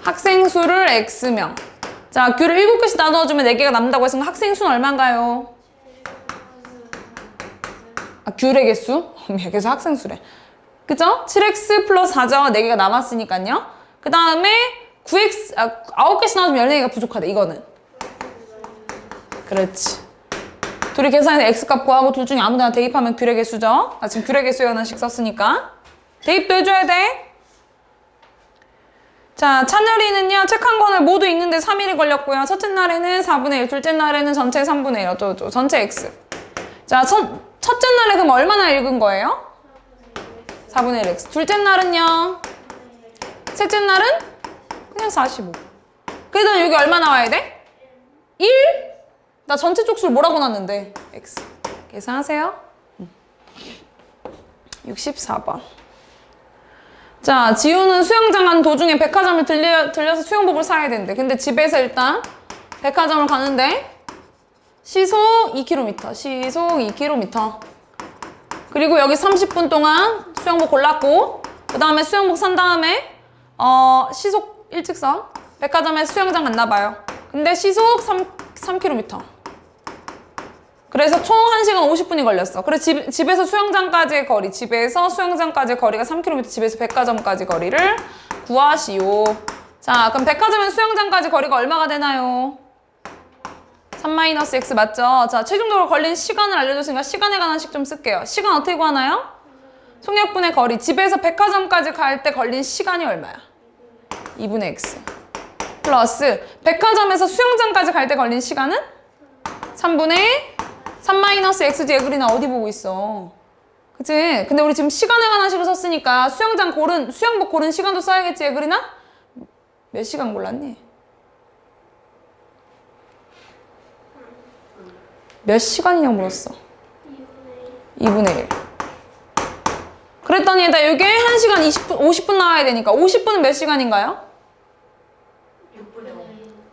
학생 수를 X명. 자, 귤을 7개씩 나누어 주면 4개가 남는다고 했으니까 학생 수는 얼마인가요? 아, 귤의 개수? 그래서 학생 수래. 그죠? 7x 플러스 4죠. 4개가 남았으니까요. 그 다음에 9개씩 나눠주면 14개가 부족하다. 이거는. 그렇지. 둘이 계산해서 x값 구하고 둘 중에 아무데나 대입하면 귤의 개수죠. 나 지금 귤의 개수에 관한 식 썼으니까. 대입도 해줘야 돼. 자, 찬열이는요, 책 한 권을 모두 읽는데 3일이 걸렸고요. 첫째 날에는 4분의 1, 둘째 날에는 전체 3분의 1, 어쩌고저쩌고. 전체 x. 자, 첫째 날에 그럼 얼마나 읽은 거예요? 4분의 1 x. 둘째 날은요? 셋째 날은? 그냥 45. 그래도 여기 얼마 나와야 돼? 1? 나 전체 쪽수를 뭐라고 놨는데? x. 계산하세요. 64번. 자, 지우는 수영장 가는 도중에 백화점을 들려서 수영복을 사야 되는데, 근데 집에서 일단 백화점을 가는데 시속 2km, 시속 2km. 그리고 여기 30분 동안 수영복 골랐고, 그 다음에 수영복 산 다음에 시속 일직선 백화점에서 수영장 갔나 봐요. 근데 시속 3km. 그래서 총 1시간 50분이 걸렸어. 그래서 집에서 수영장까지의 거리, 집에서 수영장까지의 거리가 3km, 집에서 백화점까지 거리를 구하시오. 자, 그럼 백화점에서 수영장까지 거리가 얼마가 되나요? 3-x 맞죠? 자, 최종적으로 걸린 시간을 알려줬으니까 시간에 관한 식 좀 쓸게요. 시간 어떻게 구하나요? 속력분의 거리. 집에서 백화점까지 갈 때 걸린 시간이 얼마야? 2분의 x. 플러스 백화점에서 수영장까지 갈 때 걸린 시간은? 3분의 3-x지. 얘그리나 어디 보고 있어? 그치? 근데 우리 지금 시간에 관한 식을 썼으니까 수영복 고른 시간도 써야겠지, 얘그리나? 몇 시간 골랐니? 몇 시간이냐고 물었어. 2분의 1. 그랬더니 일단 여기 1시간 50분 나와야 되니까 50분은 몇 시간인가요?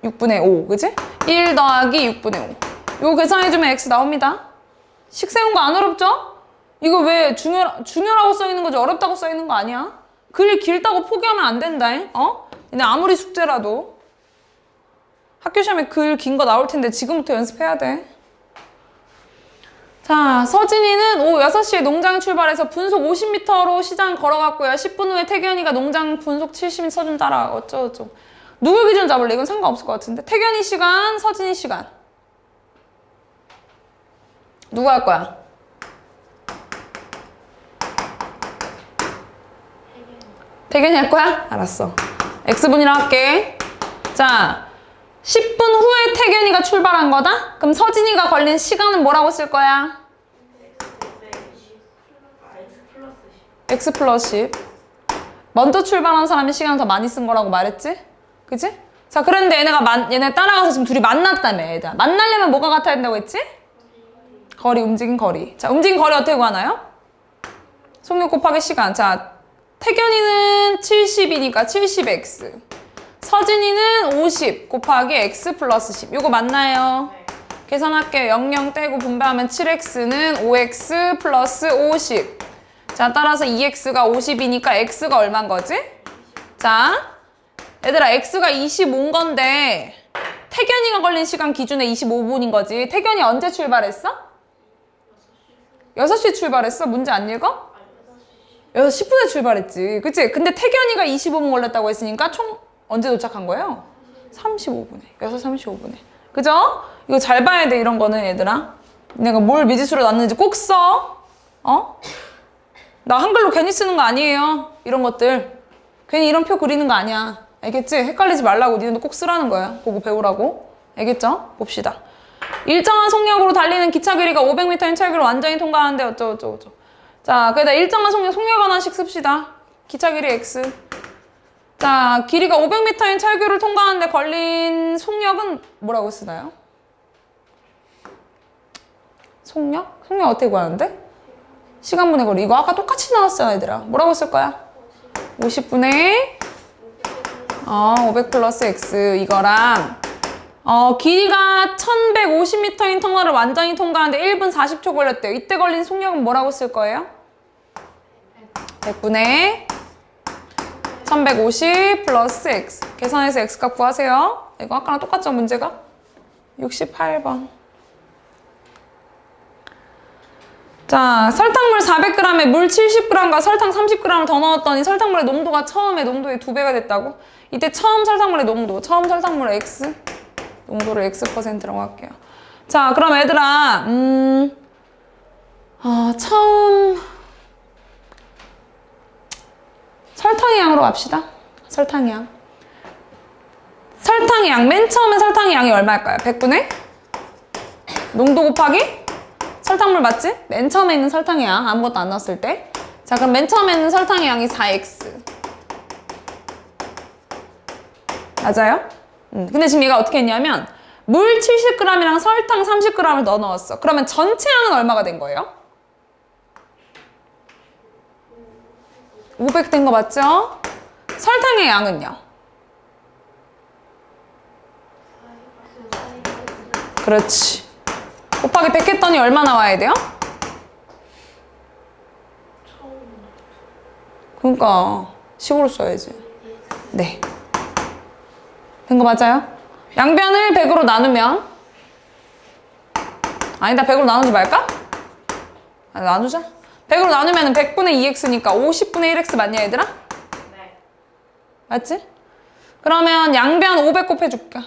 6분의 5, 그치? 1 더하기 6분의 5. 이거 계산해주면 x 나옵니다. 식 세운 거 안 어렵죠? 이거 왜 중요라고 써있는 거지 어렵다고 써있는 거 아니야? 글 길다고 포기하면 안 된다. 근데 아무리 숙제라도 학교 시험에 글 긴 거 나올 텐데 지금부터 연습해야 돼. 자, 서진이는 오후 6시에 농장 출발해서 분속 50m로 시장 걸어갔고요. 10분 후에 태견이가 농장 분속 70m 서준 따라 어쩌고저쩌고. 누구 기준 잡을래? 이건 상관없을 것 같은데. 태견이 시간, 서진이 시간. 누구 할 거야? 태견이 할 거야? 알았어. X분이라 할게. 자, 10분 후에 태견이가 출발한 거다? 그럼 서진이가 걸린 시간은 뭐라고 쓸 거야? X 플러스 10. 먼저 출발한 사람이 시간을 더 많이 쓴 거라고 말했지? 그치? 자, 그런데 얘네 따라가서 지금 둘이 만났다며, 얘들아. 만나려면 뭐가 같아야 된다고 했지? 거리, 움직인 거리. 자, 움직인 거리 어떻게 구하나요? 속력 곱하기 시간. 자, 태견이는 70이니까 70x. 서진이는 50 곱하기 x 플러스 10. 요거 맞나요? 계산할게요. 00 떼고 분배하면 7x는 5x 플러스 50. 자, 따라서 2x가 50이니까 x가 얼마인 거지? 자, 얘들아, x가 25인 건데 태견이가 걸린 시간 기준에 25분인 거지. 태견이 언제 출발했어? 6시 출발했어? 문제 안 읽어? 6시 10분에 출발했지. 그치? 근데 태견이가 25분 걸렸다고 했으니까 총 언제 도착한 거예요? 35분에. 6시 35분에. 그죠? 이거 잘 봐야 돼, 이런 거는, 얘들아. 내가 뭘 미지수로 놨는지 꼭 써. 어? 나 한글로 괜히 쓰는 거 아니에요. 이런 것들. 괜히 이런 표 그리는 거 아니야. 알겠지? 헷갈리지 말라고. 니네도 꼭 쓰라는 거야. 보고 배우라고. 알겠죠? 봅시다. 일정한 속력으로 달리는 기차 길이가 500m인 철길을 완전히 통과하는데 어쩌고저쩌고. 자, 그래다 일정한 속력 하나씩 씁시다. 기차 길이 x. 자, 길이가 500m인 철길을 통과하는데 걸린 속력은 뭐라고 쓰나요? 속력? 속력 어떻게 구하는데? 시간분의 거리. 이거 아까 똑같이 나왔잖아, 얘들아. 뭐라고 쓸 거야? 50분의 500 플러스 x. 이거랑 길이가 1150m인 터널을 완전히 통과하는데 1분 40초 걸렸대요. 이때 걸린 속력은 뭐라고 쓸 거예요? 100분의 1150 플러스 x. 계산해서 x값 구하세요. 이거 아까랑 똑같죠, 문제가? 68번. 자, 설탕물 400g에 물 70g과 설탕 30g을 더 넣었더니 설탕물의 농도가 처음에 농도의 2배가 됐다고? 이때 처음 설탕물의 농도, 처음 설탕물의 x, 농도를 x%라고 할게요. 자, 그럼 얘들아, 처음 설탕의 양으로 갑시다. 설탕의 양. 설탕의 양, 맨 처음에 설탕의 양이 얼마일까요? 100분의 농도 곱하기 설탕물 맞지? 맨 처음에 있는 설탕의 양, 아무것도 안 넣었을 때. 자, 그럼 맨 처음에 있는 설탕의 양이 4x. 맞아요? 근데 지금 얘가 어떻게 했냐면 물 70g이랑 설탕 30g을 더 넣었어. 그러면 전체 양은 얼마가 된 거예요? 500 된 거 맞죠? 설탕의 양은요? 그렇지. 곱하기 100 했더니 얼마 나와야 돼요? 그러니까 식으로 써야지. 네. 된 거 맞아요? 양변을 100으로 나누면 아니다, 100으로 나누지 말까? 나누자. 100으로 나누면 100분의 2x니까 50분의 1x 맞냐, 얘들아? 네. 맞지? 그러면 양변 500 곱해줄게.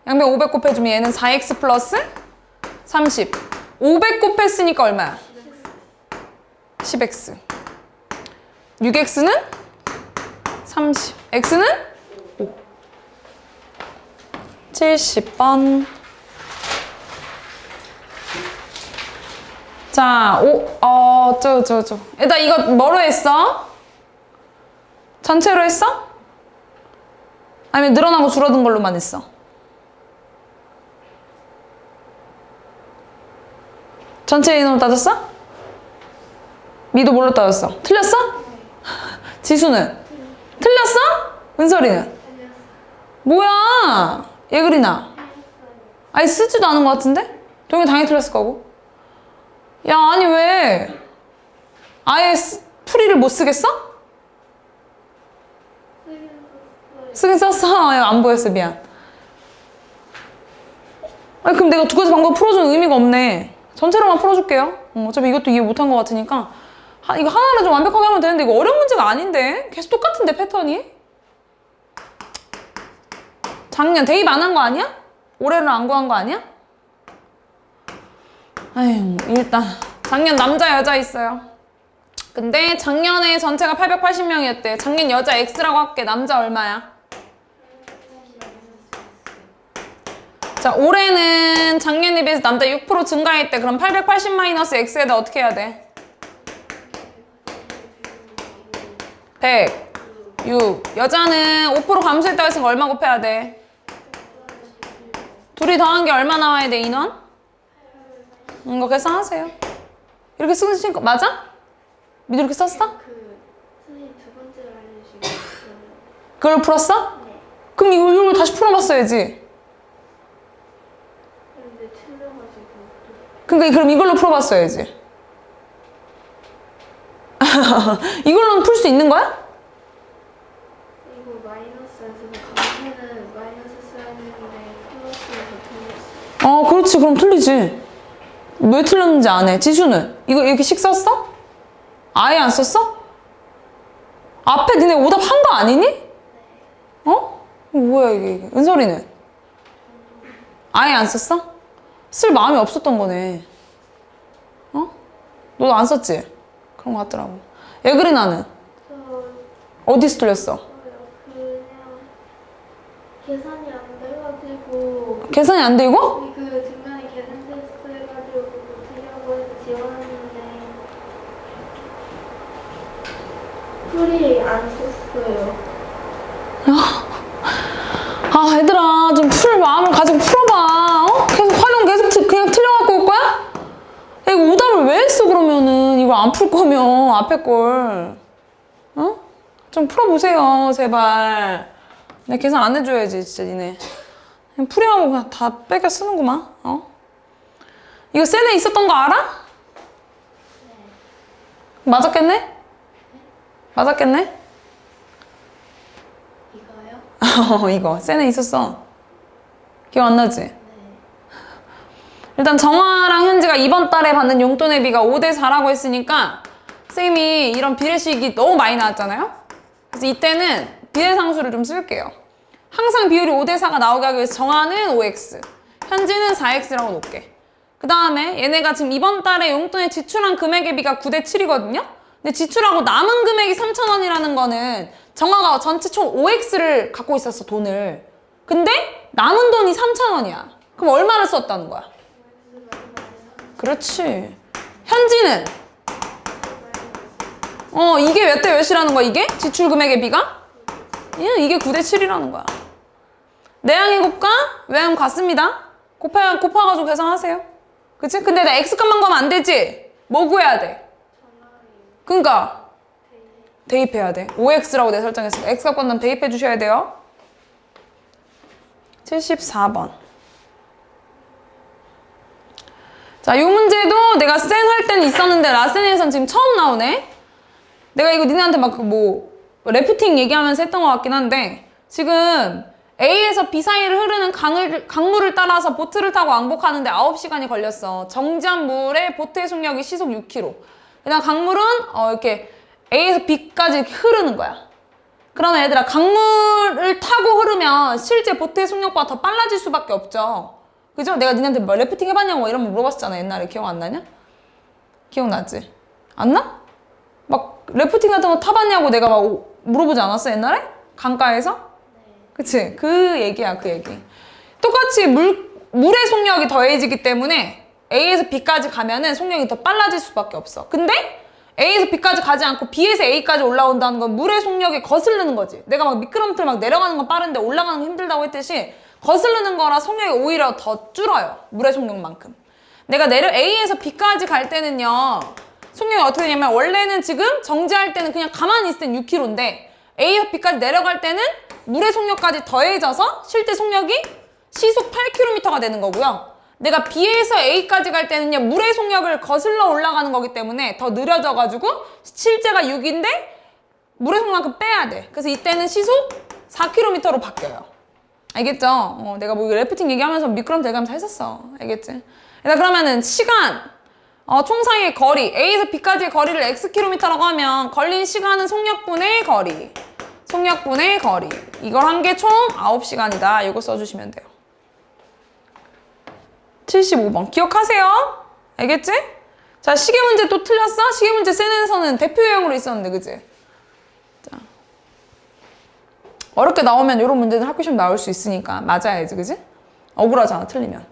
양변 500 곱해주면 얘는 4x 플러스 30. 500 곱했으니까 얼마야? 10x. 6x는 30. x는 5. 70번. 자, 일단 이거 뭐로 했어? 전체로 했어? 아니면 늘어나고 줄어든 걸로만 했어? 전체 인원으로 따졌어? 미도 뭘로 따졌어? 틀렸어? 지수는? 틀렸어? 은설이는? 뭐야? 예글이나? 아니 쓰지도 않은 것 같은데? 동이 당연히 틀렸을 거고. 야, 아니 왜 아예 풀이를 못 쓰겠어? 쓰긴 썼어. 야, 안 보였어. 미안. 아니 그럼 내가 두 가지 방법 풀어주는 의미가 없네. 전체로만 풀어줄게요. 어차피 이것도 이해 못한 것 같으니까 이거 하나를 좀 완벽하게 하면 되는데 이거 어려운 문제가 아닌데? 계속 똑같은데 패턴이? 작년 대입 안 한 거 아니야? 올해는 안 구한 거 아니야? 아휴, 일단 작년 남자 여자 있어요. 근데 작년에 전체가 880명이었대. 작년 여자 X라고 할게. 남자 얼마야? 자, 올해는 작년에 비해서 남자 6% 증가했대. 그럼 880 마이너스 X에다 어떻게 해야 돼? 106. 여자는 5% 감소했다고 했으니까 얼마 곱해야 돼? 둘이 더한 게 얼마 나와야 돼, 인원? 이거 계산하세요. 이렇게 쓰신 거 맞아? 미도 이렇게 썼어? 선생님 두 번째로 알려주신 거. 그걸 풀었어? 네. 그럼 이걸 다시 풀어봤어야지. 근데 틀려가지고. 그러니까 그럼 이걸로 풀어봤어야지. 이걸로는 풀 수 있는 거야? 이거 마이너스에서 강세는 마이너스 써야 되는데 플러스에서 틀렸어. 그렇지. 그럼 틀리지. 왜 틀렸는지 안 해. 지수는? 이거 이렇게 식 썼어? 아예 안 썼어? 앞에 니네 오답 한 거 아니니? 어? 뭐야 이게. 은솔이는? 아예 안 썼어? 쓸 마음이 없었던 거네. 어? 너도 안 썼지? 그런 거 같더라고. 예그리나는? 저 어디서 틀렸어? 그냥 계산이 안 돼가지고 계산이 안 돼, 이거? 그 중간에 계산 테스트 해가지고 틀려고 해서 지원했는데 풀이 안 썼어요. 얘들아, 좀 풀 마음을 가지고 풀어봐. 계속 활용 계속 그냥 틀려갖고 올 거야? 야, 이거 오답을 왜 했어, 그러면은. 이걸 안 풀 거면, 앞에 걸. 좀 풀어보세요, 제발. 내가 계산 안 해줘야지, 진짜, 니네. 그냥 풀이하고 그냥 다 뺏겨 쓰는구만, 이거 셀에 있었던 거 알아? 맞았겠네? 맞았겠네? 이거요? 이거 셀에 있었어. 기억 안 나지? 네. 일단 정화랑 현지가 이번 달에 받는 용돈회비가 5대4라고 했으니까 쌤이 이런 비례식이 너무 많이 나왔잖아요? 그래서 이때는 비례상수를 좀 쓸게요. 항상 비율이 5대4가 나오게 하기 위해서 정화는 5x, 현지는 4x라고 놓을게. 그 다음에 얘네가 지금 이번 달에 용돈에 지출한 금액의 비가 9대7이거든요? 근데 지출하고 남은 금액이 3,000원이라는 거는 정화가 전체 총 5x를 갖고 있었어, 돈을. 근데 남은 돈이 3,000원이야. 그럼 얼마를 썼다는 거야? 그렇지. 현지는? 이게 몇 대 몇이라는 거야, 이게? 지출 금액의 비가? 이게 9대7이라는 거야. 내항의 곱과 외항 같습니다. 곱해가지고 계산하세요. 그치? 근데 나 x값만 가면 안 되지? 뭐 구해야 돼? 그러니까 대입해야 돼. 5x라고 내가 설정했으니까 x값 건너면 대입해 주셔야 돼요. 74번. 자, 이 문제도 내가 센 할 때는 있었는데 라센에선 지금 처음 나오네. 내가 이거 니네한테 막 래프팅 얘기하면서 했던 것 같긴 한데 지금 A에서 B 사이를 흐르는 강물을 따라서 보트를 타고 왕복하는데 9시간이 걸렸어. 정지한 물에 보트의 속력이 시속 6km. 그다음 강물은 이렇게 A에서 B까지 이렇게 흐르는 거야. 그러면 얘들아, 강물을 타고 흐르면 실제 보트의 속력보다 더 빨라질 수밖에 없죠. 그죠? 내가 니네한테 뭐 래프팅 해봤냐고 이런 거 물어봤었잖아, 옛날에. 기억 안 나냐? 기억나지? 안 나? 막 래프팅 같은 거 타봤냐고 내가 막 물어보지 않았어, 옛날에? 강가에서? 그치? 그 얘기야, 그 얘기. 똑같이 물의 속력이 더해지기 때문에 A에서 B까지 가면은 속력이 더 빨라질 수밖에 없어. 근데 A에서 B까지 가지 않고 B에서 A까지 올라온다는 건 물의 속력이 거스르는 거지. 내가 막 미끄럼틀 막 내려가는 건 빠른데 올라가는 건 힘들다고 했듯이 거스르는 거라 속력이 오히려 더 줄어요. 물의 속력만큼. 내가 A에서 B까지 갈 때는요, 속력이 어떻게 되냐면 원래는 지금 정지할 때는 그냥 가만히 있을 땐 6km인데 A에서 B까지 내려갈 때는 물의 속력까지 더해져서 실제 속력이 시속 8km가 되는 거고요. 내가 B에서 A까지 갈 때는요, 물의 속력을 거슬러 올라가는 거기 때문에 더 느려져가지고 실제가 6인데 물의 속력만큼 빼야 돼. 그래서 이때는 시속 4km로 바뀌어요. 알겠죠? 내가 뭐 래프팅 얘기하면서 미끄럼 대가면서 했었어. 알겠지? 그러면은 시간, 총상의 거리, A에서 B까지의 거리를 xkm라고 하면 걸린 시간은 속력분의 거리. 속력분의 거리. 이걸 한 게 총 9시간이다. 이거 써주시면 돼요. 75번. 기억하세요? 알겠지? 자, 시계 문제 또 틀렸어? 시계 문제 센에서는 대표 유형으로 있었는데, 그치? 자. 어렵게 나오면 이런 문제는 학교 시험 나올 수 있으니까 맞아야지, 그치? 억울하잖아, 틀리면.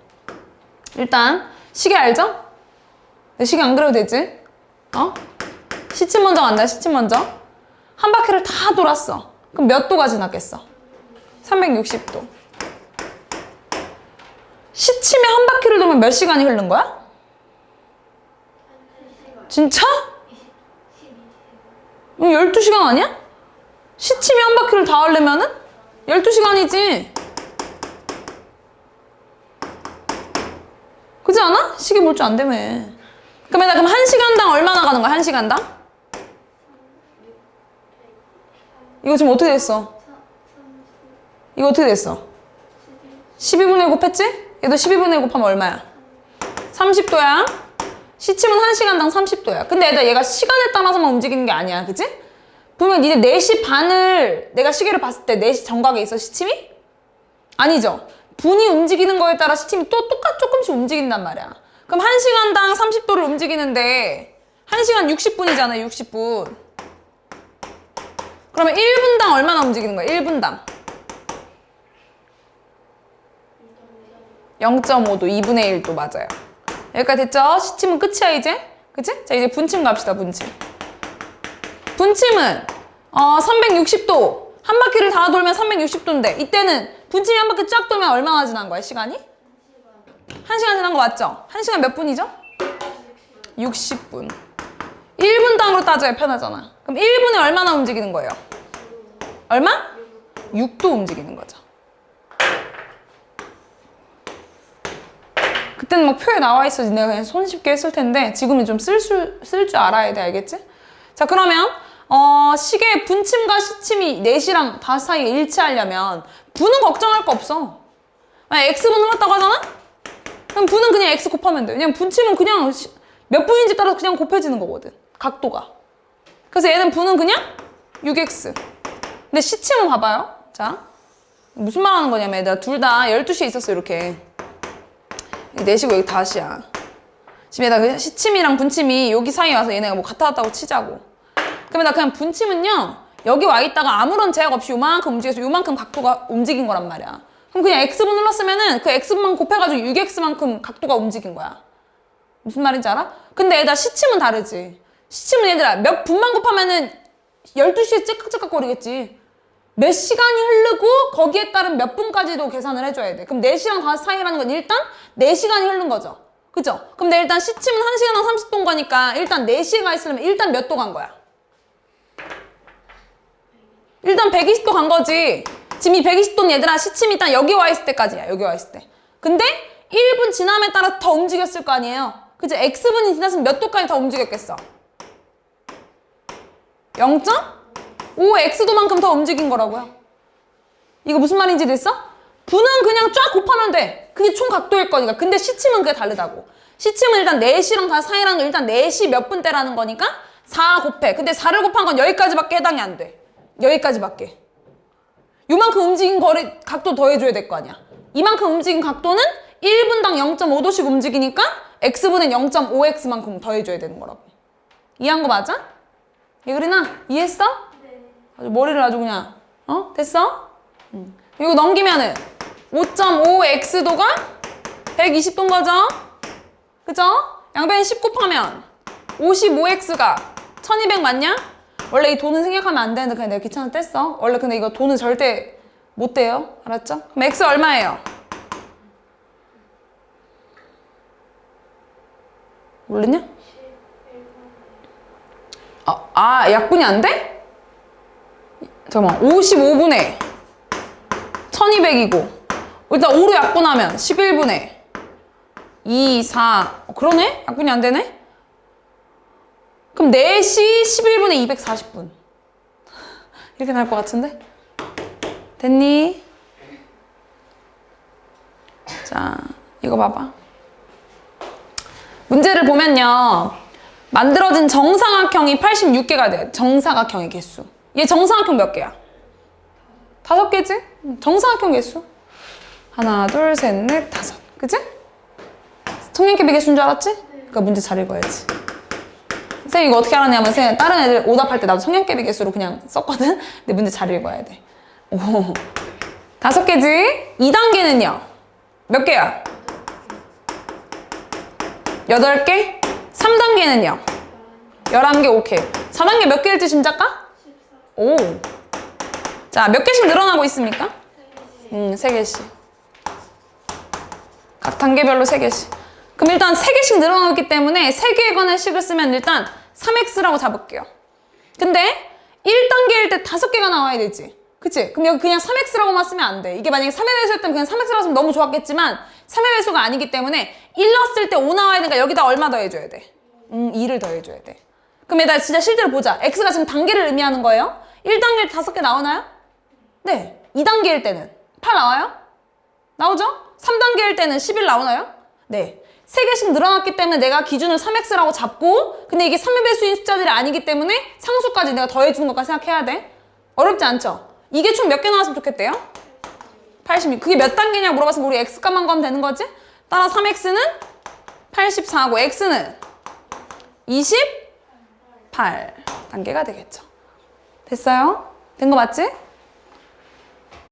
일단, 시계 알죠? 내 시계 안 그려도 되지? 시침 먼저 간다, 시침 먼저. 한 바퀴를 다 돌았어. 그럼 몇 도가 지났겠어? 360도. 시침에 한 바퀴를 돌면 몇 시간이 흐른 거야? 진짜? 12시간 아니야? 시침에 한 바퀴를 다 하려면은 12시간이지. 그렇지 않아? 시계 볼 줄 안 되며. 그럼 1시간당 얼마나 가는 거야? 1시간당? 이거 지금 어떻게 됐어? 이거 어떻게 됐어? 12분의 1 곱했지? 얘도 12분의 1 곱하면 얼마야? 30도야. 시침은 1시간당 30도야. 근데 얘가 시간에 따라서만 움직이는 게 아니야. 그치? 보면 니네 4시 반을 내가 시계를 봤을 때 4시 정각에 있어, 시침이? 아니죠. 분이 움직이는 거에 따라 시침이 또 조금씩 움직인단 말이야. 그럼 1시간당 30도를 움직이는데 1시간 60분이잖아, 60분. 그러면 1분당 얼마나 움직이는 거야? 1분당. 0.5도, 2분의 1도 맞아요. 여기까지 됐죠? 시침은 끝이야, 이제. 그치? 자, 이제 분침 갑시다, 분침. 분침은 360도. 한 바퀴를 다 돌면 360도인데 이때는 분침이 한 바퀴 쫙 돌면 얼마나 지난 거야, 시간이? 1시간 지난 거 맞죠? 1시간 몇 분이죠? 60분. 1분당으로 따져야 편하잖아. 그럼 1분에 얼마나 움직이는 거예요? 얼마? 6도 움직이는 거죠. 그때는 막 표에 나와 있어지 내가 그냥 손쉽게 했을 텐데 지금은 좀 쓸 줄 알아야 돼. 알겠지? 자, 그러면 시계의 분침과 시침이 4시랑 5시 사이에 일치하려면 분은 걱정할 거 없어. 만약 X분 흘렀다고 하잖아? 그럼 분은 그냥 X 곱하면 돼. 왜냐면 분침은 그냥 몇 분인지 따라서 그냥 곱해지는 거거든. 각도가. 그래서 얘는 분은 그냥 6X. 근데 시침은 봐봐요. 자, 무슨 말 하는 거냐면 얘들아 둘 다 12시에 있었어, 이렇게. 4시고 여기 5시야. 지금 얘들아 시침이랑 분침이 여기 사이에 와서 얘네가 뭐 갔다 왔다고 치자고. 그러면 나 그냥 분침은요, 여기 와 있다가 아무런 제약 없이 요만큼 움직여서 요만큼 각도가 움직인 거란 말이야. 그럼 그냥 X분 눌렀으면은 그 X분만 곱해가지고 6X만큼 각도가 움직인 거야. 무슨 말인지 알아? 근데 얘들아 시침은 다르지. 시침은 얘들아 몇 분만 곱하면은 12시에 째깍째깍 거리겠지. 몇 시간이 흐르고 거기에 따른 몇 분까지도 계산을 해줘야 돼. 그럼 4시랑 5시 사이라는 건 일단 4시간이 흐른 거죠. 그죠? 그럼 내 일단 시침은 1시간당 30도인 거니까 일단 4시에 가 있으려면 일단 몇 도 간 거야? 일단 120도 간 거지. 지금 이 120도는 얘들아 시침이 일단 여기 와 있을 때까지야. 여기 와 있을 때. 근데 1분 지남에 따라 더 움직였을 거 아니에요. 그치? X분이 지났으면 몇 도까지 더 움직였겠어? 0.5X도만큼 더 움직인 거라고요. 이거 무슨 말인지 됐어? 분은 그냥 쫙 곱하면 돼. 그게 총 각도일 거니까. 근데 시침은 그게 다르다고. 시침은 일단 4시랑 다 사이라는 거 일단 4시 몇 분대라는 거니까 4 곱해. 근데 4를 곱한 건 여기까지밖에 해당이 안 돼. 여기까지밖에. 요만큼 움직인 거리 각도 더해줘야 될 거 아니야. 이만큼 움직인 각도는 1분당 0.5도씩 움직이니까 X분은 0.5X만큼 더해줘야 되는 거라고. 이해한 거 맞아? 예그리나 이해했어? 네. 아주 머리를 아주 그냥 됐어? 이거 넘기면은 5.5X도가 120도인 거죠? 그죠? 양변에 10 곱하면 55X가 1200 맞냐? 원래 이 돈은 생략하면 안 되는데 그냥 내가 귀찮아서 뗐어. 원래 근데 이거 돈은 절대 못 떼요. 알았죠? 그럼 X 얼마예요? 모르냐? 약분이 안 돼? 잠깐만. 55분의 1200이고 일단 5로 약분하면 11분의 2, 4 그러네? 약분이 안 되네? 그럼 4시 11분의 240분 이렇게 나올 것 같은데? 됐니? 자, 이거 봐봐. 문제를 보면요, 만들어진 정사각형이 86개가 돼요. 정사각형의 개수. 얘 정사각형 몇 개야? 5개지? 정사각형 개수. 하나, 둘, 셋, 넷, 5. 그치? 청량케비 개수인 줄 알았지? 그러니까 문제 잘 읽어야지. 선생님 이거 어떻게 알았냐면 선생님 다른 애들 오답할 때 나도 청량케비 개수로 그냥 썼거든? 근데 문제 잘 읽어야 돼. 오. 5개지? 2단계는요? 몇 개야? 8개? 3단계는요? 11개, 오케이. 4단계 몇 개일지 짐작가? 오. 자, 몇 개씩 늘어나고 있습니까? 3개씩. 각 단계별로 3개씩. 그럼 일단 3개씩 늘어나고 있기 때문에 3개에 관한 식을 쓰면 일단 3x라고 잡을게요. 근데 1단계일 때 5개가 나와야 되지. 그치? 그럼 여기 그냥 3x라고만 쓰면 안 돼. 이게 만약에 3의 배수였다면 그냥 3x라고 쓰면 너무 좋았겠지만 3의 배수가 아니기 때문에 1 넣었을 때 5 나와야 되니까 여기다 얼마 더해줘야 돼? 2를 더해줘야 돼. 그럼 얘들아 진짜 실제로 보자. x가 지금 단계를 의미하는 거예요. 1단계일 때 5개 나오나요? 네. 2단계일 때는 8 나와요? 나오죠? 3단계일 때는 11 나오나요? 네. 3개씩 늘어났기 때문에 내가 기준을 3x라고 잡고 근데 이게 3의 배수인 숫자들이 아니기 때문에 상수까지 내가 더해주는 것까지 생각해야 돼. 어렵지 않죠? 이게 총 몇 개 나왔으면 좋겠대요? 86. 그게 몇 단계냐고 물어봤으면 우리 x값만 구하면 되는 거지? 따라 3x는 84하고 x는 28단계가 되겠죠. 됐어요? 된 거 맞지?